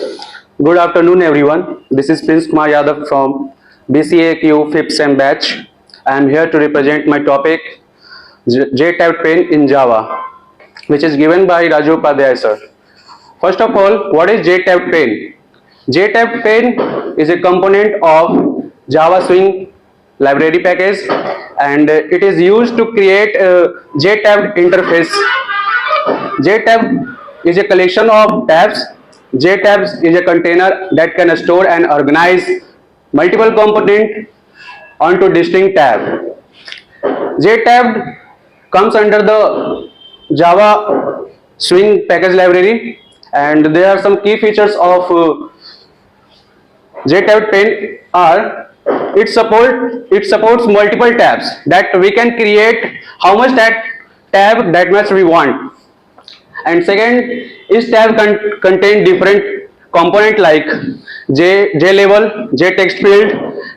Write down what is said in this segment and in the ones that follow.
Good afternoon, everyone. This is Prince Kumar Yadav from BCAQ 5th SEM batch. I am here to represent my topic JTab Pen in Java, which is given by Raju Upadhyay sir. First of all, what is JTab Pen? JTab Pen is a component of Java Swing library package, and it is used to create a JTab interface. JTab is a collection of tabs. JTabs is a container that can store and organize multiple components onto distinct tab. JTab comes under the Java Swing package library, and there are some key features of JTab Pen are it supports multiple tabs that we can create how much tab that much we want. And second, each tab contain different component like J label, J text field,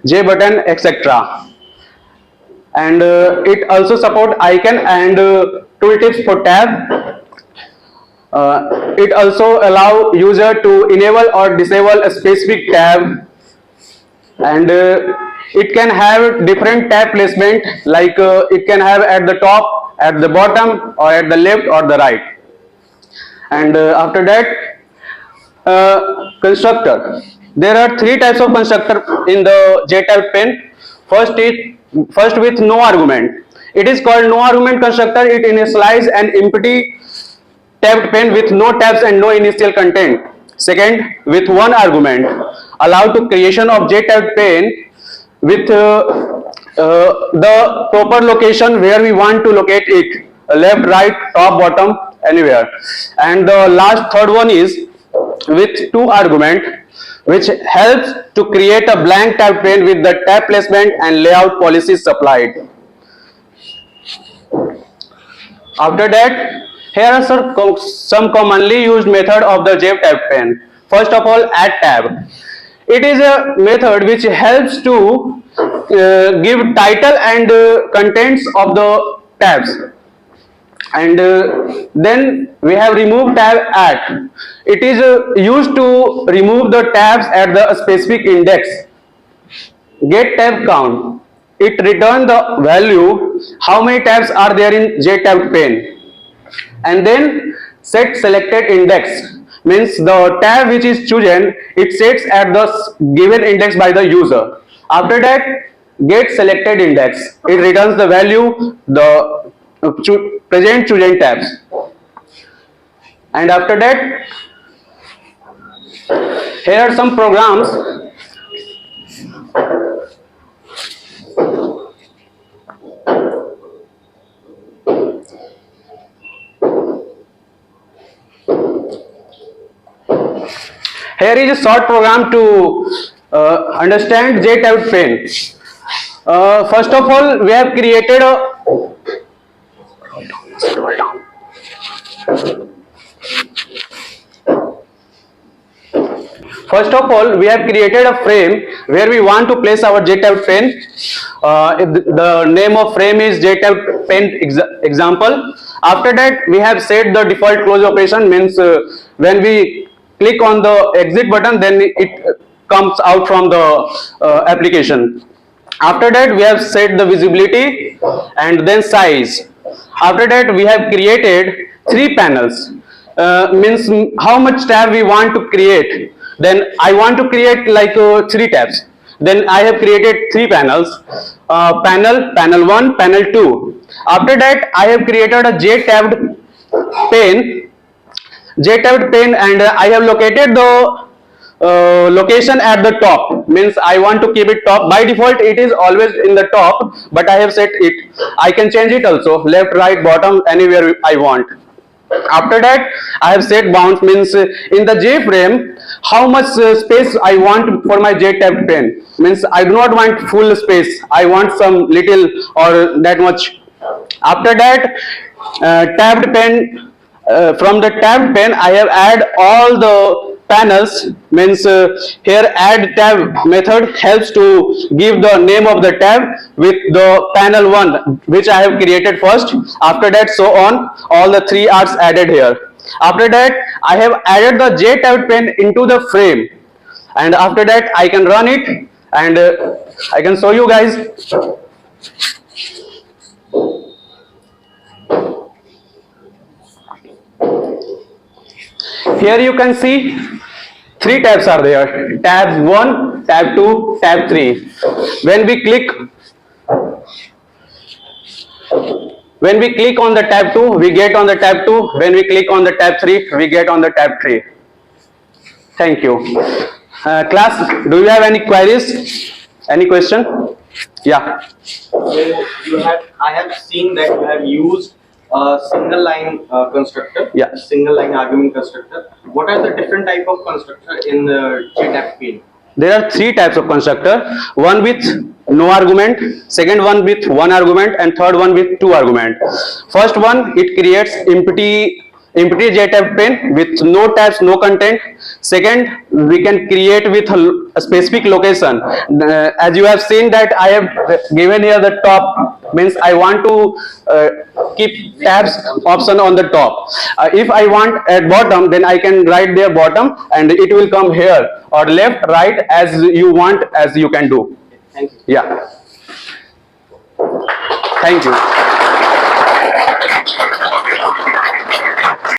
J button, etc. And it also support icon and tooltips for tab. It also allow user to enable or disable a specific tab, and it can have different tab placement, like it can have at the top, at the bottom, or at the left or the right. And after that, constructor. There are three types of constructor in the JTab Pen. First with no argument. It is called no argument constructor. It initialize an empty tabbed pen with no tabs and no initial content. Second, with one argument, allow to creation of JTab Pen with the proper location where we want to locate it, left, right, top, bottom, anywhere. And the last third one is with two argument, which helps to create a blank tab pen with the tab placement and layout policies supplied. After that, here are some commonly used method of the JTab Pen. First of all, add tab. It is a method which helps to give title and contents of the tabs. And then we have remove tab at. It is used to remove the tabs at the specific index. Get tab count. It returns the value how many tabs are there in JTab Pen. And then set selected index, means the tab which is chosen, it sets at the given index by the user. After that, get selected index. It returns the value the present chosen tabs. And after that, here are some programs. Here is a short program to understand JTab Pen. First of all, we have created a frame where we want to place our JTab Pen. The name of frame is JTab Pen example. After that, we have set the default close operation, means when we click on the exit button, then it comes out from the application. After that, we have set the visibility and then size. After that, we have created three panels, means how much tab we want to create. Then I want to create like three tabs. Then I have created three panels, panel 1, panel 2. After that, I have created a JTab Pen, and I have located the location at the top, means I want to keep it top. By default it is always in the top, but I have set it, I can change it also, left, right, bottom, anywhere I want. After that, I have set bounds, means in the J frame how much space I want for my JTab Pen, means I do not want full space, I want some little or that much. After that, tabbed pen, from the tabbed pen I have add all the panels, means here add tab method helps to give the name of the tab with the panel 1 which I have created first. After that, so on, all the three are added here. After that, I have added the J-tabbed pen into the frame, and after that I can run it, and I can show you guys. Here you can see three tabs are there. Tab 1, tab 2, tab 3. When we click on the tab 2, we get on the tab 2. When we click on the tab 3, we get on the tab 3. Thank you. Class, do you have any queries? Any question? Yeah. I have seen that you have used a single line constructor, Yeah. single line argument constructor. What are the different type of constructor in the JTAG pane? There are three types of constructor. One with no argument, second one with one argument, and third one with two argument. First one, it creates empty JTAG pane with no tabs, no content. Second, we can create with a specific location. As you have seen that I have given here the top, means I want to keep tabs option on the top. If I want at bottom, then I can write there bottom, and it will come here, or left, right, as you want, as you can do. Thank you. Yeah. Thank you.